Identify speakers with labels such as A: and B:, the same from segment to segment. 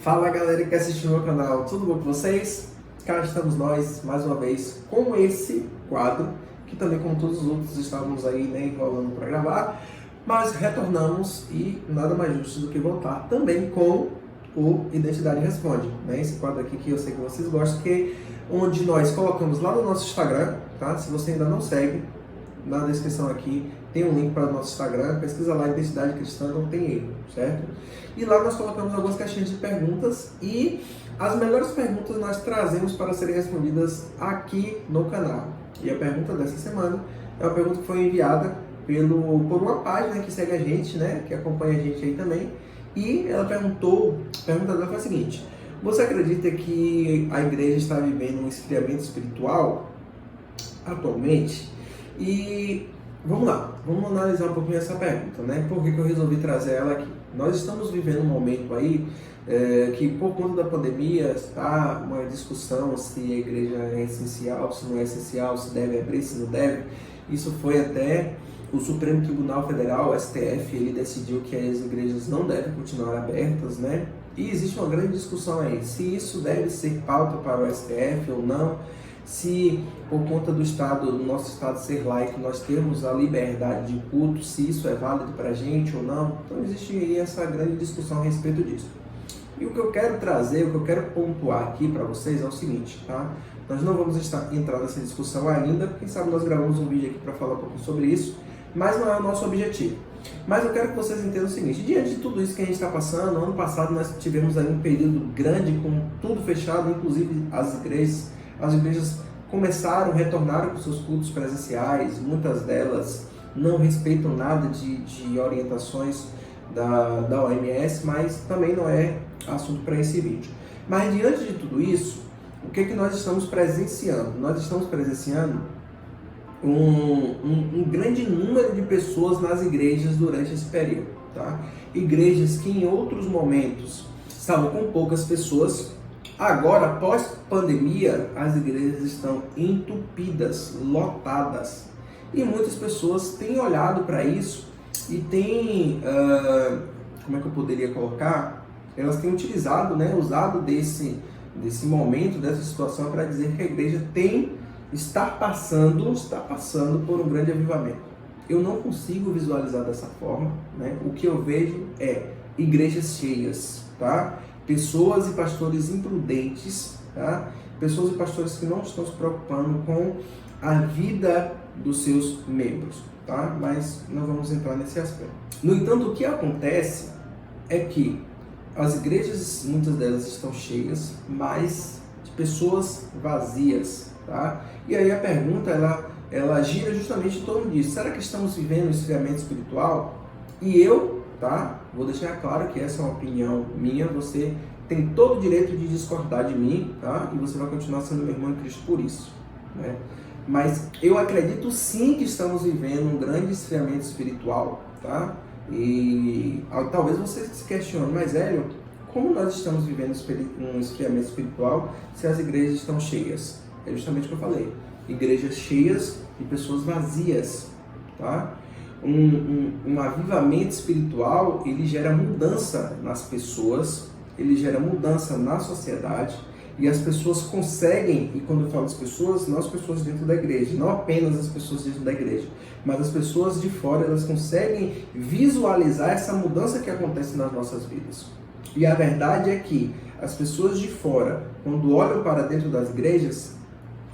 A: Fala galera que assiste o meu canal, tudo bom com vocês? Cá estamos nós, mais uma vez, com esse quadro, que também como todos os outros estávamos aí enrolando para gravar, mas retornamos e nada mais justo do que voltar também com o Identidade Responde, né? Esse quadro aqui que eu sei que vocês gostam, onde nós colocamos lá no nosso Instagram, tá? Se você ainda não segue, na descrição aqui tem um link para o nosso Instagram, pesquisa lá Identidade Cristã, não tem erro, certo? E lá nós colocamos algumas caixinhas de perguntas e as melhores perguntas nós trazemos para serem respondidas aqui no canal. E a pergunta dessa semana é uma pergunta que foi enviada por uma página que segue a gente, né, que acompanha a gente aí também, e ela a pergunta dela foi a seguinte: você acredita que a igreja está vivendo um esfriamento espiritual atualmente? E vamos lá, vamos analisar um pouquinho essa pergunta, né? Por que eu resolvi trazer ela aqui? Nós estamos vivendo um momento aí que por conta da pandemia está uma discussão se a igreja é essencial, se não é essencial, se deve abrir, se não deve. Isso foi até o Supremo Tribunal Federal, o STF, ele decidiu que as igrejas não devem continuar abertas, né? E existe uma grande discussão aí, se isso deve ser pauta para o STF ou não, se por conta do nosso estado ser laico, nós temos a liberdade de culto, se isso é válido para a gente ou não. Então existe aí essa grande discussão a respeito disso. E o que eu quero trazer, o que eu quero pontuar aqui para vocês é o seguinte, tá? Nós não vamos entrar nessa discussão ainda, quem sabe nós gravamos um vídeo aqui para falar um pouco sobre isso, mas não é o nosso objetivo. Mas eu quero que vocês entendam o seguinte: diante de tudo isso que a gente está passando, ano passado nós tivemos aí um período grande com tudo fechado, inclusive as igrejas retornaram com seus cultos presenciais, muitas delas não respeitam nada de orientações da OMS, mas também não é assunto para esse vídeo. Mas diante de tudo isso, o que nós estamos presenciando? Nós estamos presenciando um grande número de pessoas nas igrejas durante esse período, tá? Igrejas que em outros momentos estavam com poucas pessoas. Agora, após pandemia, as igrejas estão entupidas, lotadas. E muitas pessoas têm olhado para isso e têm, como é que eu poderia colocar? Elas têm utilizado, né, usado desse momento, dessa situação para dizer que a igreja está passando por um grande avivamento. Eu não consigo visualizar dessa forma, né? O que eu vejo é igrejas cheias, tá? Pessoas e pastores imprudentes, tá? Pessoas e pastores que não estão se preocupando com a vida dos seus membros, tá? Mas não vamos entrar nesse aspecto. No entanto, o que acontece é que as igrejas, muitas delas estão cheias, mas de pessoas vazias, tá? E aí a pergunta, ela gira justamente em torno disso. Será que estamos vivendo um esfriamento espiritual? E eu, tá? Vou deixar claro que essa é uma opinião minha, você tem todo o direito de discordar de mim, tá? E você vai continuar sendo meu irmão em Cristo por isso, né? Mas eu acredito sim que estamos vivendo um grande esfriamento espiritual, tá? E talvez você se questione, mas Hélio, como nós estamos vivendo um esfriamento espiritual se as igrejas estão cheias? É justamente o que eu falei, igrejas cheias e pessoas vazias, tá? Um avivamento espiritual, ele gera mudança nas pessoas, ele gera mudança na sociedade, e as pessoas conseguem, e quando eu falo as pessoas, não as pessoas dentro da igreja, não apenas as pessoas dentro da igreja, mas as pessoas de fora, elas conseguem visualizar essa mudança que acontece nas nossas vidas. E a verdade é que as pessoas de fora, quando olham para dentro das igrejas,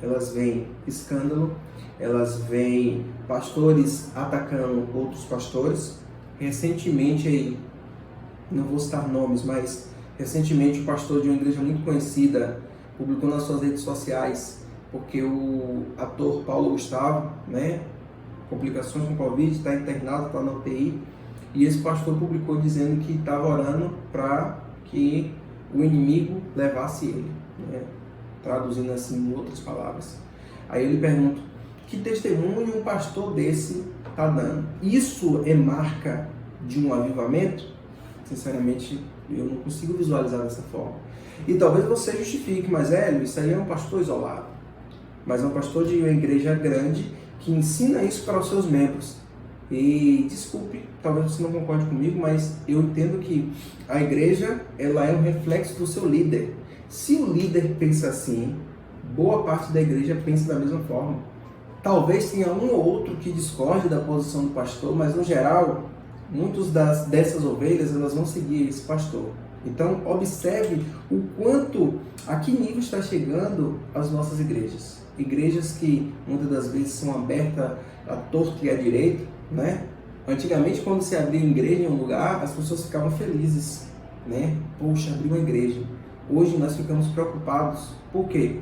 A: elas veem escândalo, elas veem pastores atacando outros pastores. Recentemente aí, não vou citar nomes, mas recentemente o pastor de uma igreja muito conhecida publicou nas suas redes sociais, porque o ator Paulo Gustavo, né, complicações com Covid, está internado, está na UTI, e esse pastor publicou dizendo que estava orando para que o inimigo levasse ele, né? Traduzindo assim em outras palavras. Aí eu lhe pergunto, que testemunho um pastor desse está dando? Isso é marca de um avivamento? Sinceramente, eu não consigo visualizar dessa forma. E talvez você justifique, mas Hélio, isso aí é um pastor isolado. Mas é um pastor de uma igreja grande que ensina isso para os seus membros. E desculpe, talvez você não concorde comigo, mas eu entendo que a igreja ela é um reflexo do seu líder. Se o líder pensa assim, boa parte da igreja pensa da mesma forma. Talvez tenha um ou outro que discorde da posição do pastor, mas no geral, muitas dessas ovelhas elas vão seguir esse pastor. Então, observe o quanto, a que nível está chegando as nossas igrejas. Igrejas que muitas das vezes são abertas à torta e à direita, né? Antigamente, quando se abria igreja em um lugar, as pessoas ficavam felizes, né? Poxa, abriu uma igreja. Hoje nós ficamos preocupados. Por quê?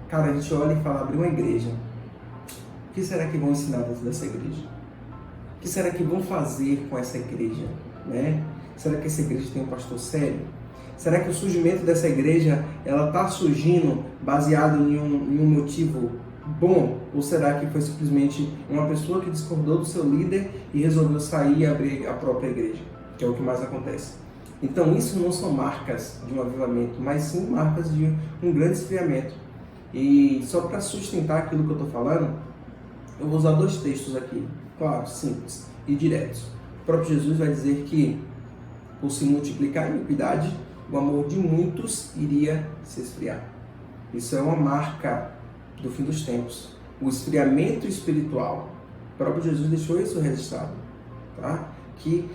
A: Cara, a gente olha e fala, abriu uma igreja. O que será que vão ensinar dentro dessa igreja? O que será que vão fazer com essa igreja, né? Será que essa igreja tem um pastor sério? Será que o surgimento dessa igreja ela está surgindo baseado em um motivo bom? Ou será que foi simplesmente uma pessoa que discordou do seu líder e resolveu sair e abrir a própria igreja? Que é o que mais acontece. Então isso não são marcas de um avivamento, mas sim marcas de um grande esfriamento. E só para sustentar aquilo que eu estou falando, eu vou usar 2 textos aqui, claro, simples e diretos. O próprio Jesus vai dizer que por se multiplicar a iniquidade, o amor de muitos iria se esfriar. Isso é uma marca do fim dos tempos. O esfriamento espiritual. O próprio Jesus deixou isso registrado. Tá? E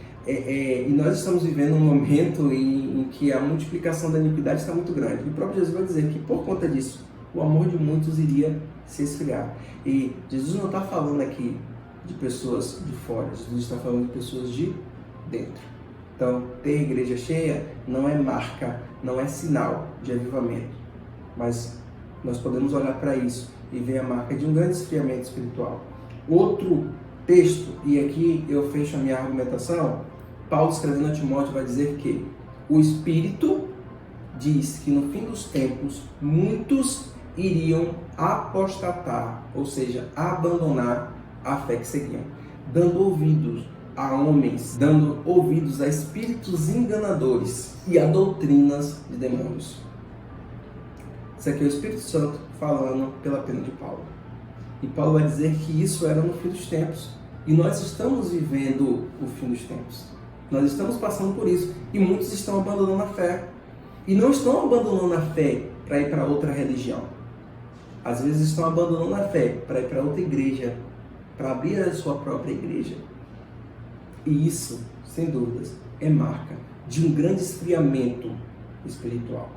A: nós estamos vivendo um momento em que a multiplicação da iniquidade está muito grande. E o próprio Jesus vai dizer que por conta disso, o amor de muitos iria se esfriar. E Jesus não está falando aqui de pessoas de fora, Jesus está falando de pessoas de dentro. Então, ter igreja cheia não é marca, não é sinal de avivamento. Mas nós podemos olhar para isso e ver a marca de um grande esfriamento espiritual. Outro texto, e aqui eu fecho a minha argumentação, Paulo escrevendo a Timóteo vai dizer que o Espírito diz que no fim dos tempos muitos iriam apostatar, ou seja, abandonar a fé que seguiam, dando ouvidos a homens, dando ouvidos a espíritos enganadores e a doutrinas de demônios. Isso aqui é o Espírito Santo falando pela pena de Paulo. E Paulo vai dizer que isso era no fim dos tempos. E nós estamos vivendo o fim dos tempos. Nós estamos passando por isso. E muitos estão abandonando a fé. E não estão abandonando a fé para ir para outra religião. Às vezes estão abandonando a fé para ir para outra igreja, para abrir a sua própria igreja. E isso, sem dúvidas, é marca de um grande esfriamento espiritual.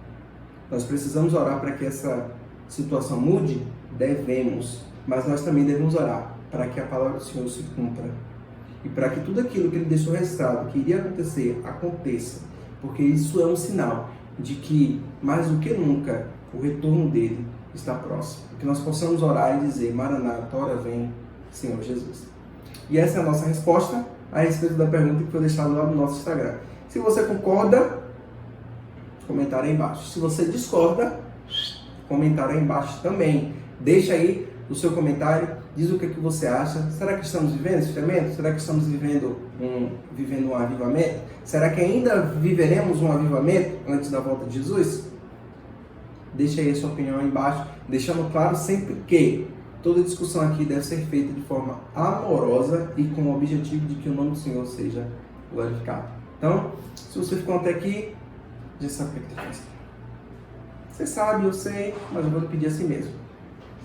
A: Nós precisamos orar para que essa situação mude? Devemos. Mas nós também devemos orar para que a palavra do Senhor se cumpra. E para que tudo aquilo que Ele deixou registrado, que iria acontecer, aconteça. Porque isso é um sinal de que, mais do que nunca, o retorno dele está próximo. Que nós possamos orar e dizer, Maranata, ora vem, Senhor Jesus. E essa é a nossa resposta a respeito da pergunta que foi deixada lá no nosso Instagram. Se você concorda, comentário aí embaixo. Se você discorda, comentário aí embaixo também. Deixa aí o seu comentário, diz o que você acha. Será que estamos vivendo esfriamento? Será que estamos vivendo um avivamento? Será que ainda viveremos um avivamento antes da volta de Jesus? Deixa aí a sua opinião aí embaixo, deixando claro sempre que toda discussão aqui deve ser feita de forma amorosa e com o objetivo de que o nome do Senhor seja glorificado. Então, se você ficou até aqui, já sabe o que tem que fazer. Você sabe, eu sei, mas eu vou lhe pedir assim mesmo.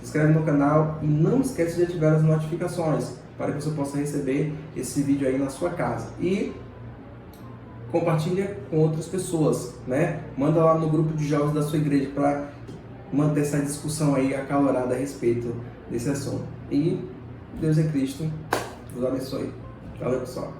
A: Se inscreve no canal e não esquece de ativar as notificações para que você possa receber esse vídeo aí na sua casa. E compartilha com outras pessoas, né? Manda lá no grupo de jovens da sua igreja para manter essa discussão aí acalorada a respeito desse assunto. E Deus é Cristo. Deus abençoe. Valeu, pessoal.